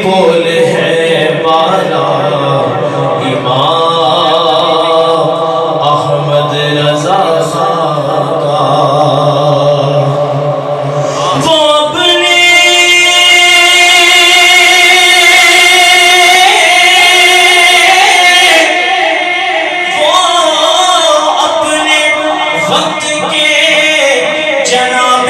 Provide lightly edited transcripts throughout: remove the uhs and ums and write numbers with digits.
پول ہے بالا امام احمد رضا کا، وہ اپنے وقت کے جناب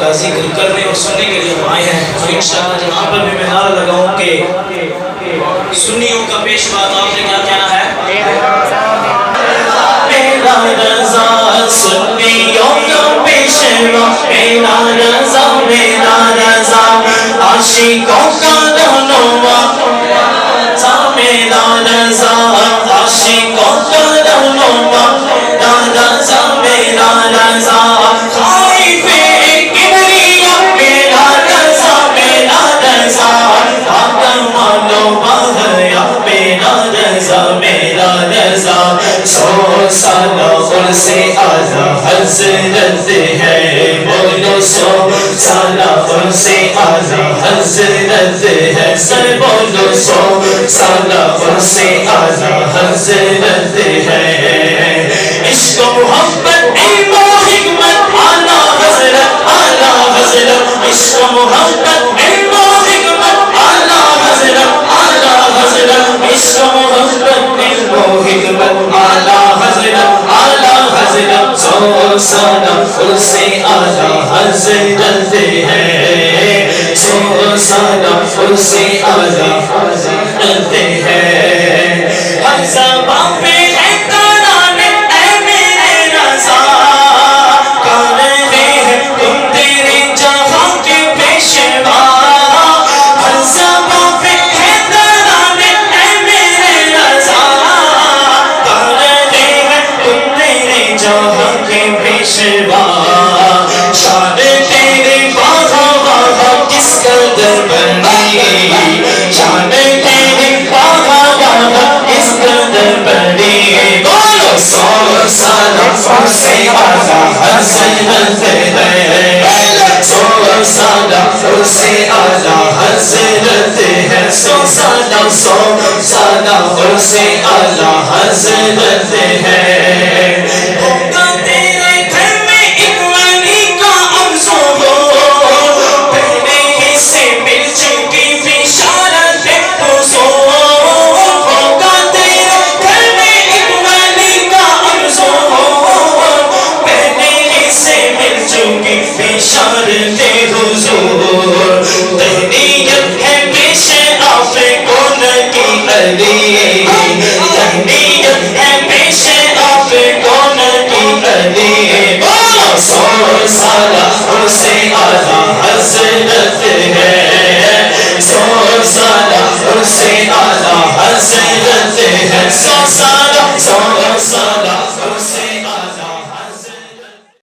کا ذکر کرنے اور سننے کے لیے ہم آئے ہیں، تو انشاءاللہ جہاں پر بھی میں نعرہ لگاؤں کہ سنیوں کا پیشوا آپ نے کیا کہنا ہے؟ میرا رضا سنیوں کا پیشوا، میرا رضا عاشقوں کا رہنما، میرا رضا عاشقوں کا رہنما، میرا رضا سو سالہ سے آزا حضرت ہے، بولو سو سالہ سے آزا حضرت ہے، سر بولو سو سالہ سے آزا حضرت ہے، عشق و محبت علم و حکمت اعلیٰ حضرت، اعلیٰ حضرت، عشق و محبت علم و حکمت اعلیٰ حضرت، اعلیٰ حضرت، عشق و محبت علم و حکمت اعلیٰ حضرت، اعلیٰ حضرت، سو سالہ سے اعلیٰ حضرت ہے، سو سالہ سے اعلیٰ حضرت ہے، ہر زبان پہ شان تیرے باغا باغا کس قدر بڑی، شان تیرے باغا باغا کس قدر بڑی، بولو سو سالہ سے اعلیٰ حضرت ہے، سو سالہ سے اعلیٰ حضرت ہے، سو سالہ سے اعلیٰ حضرت ہے،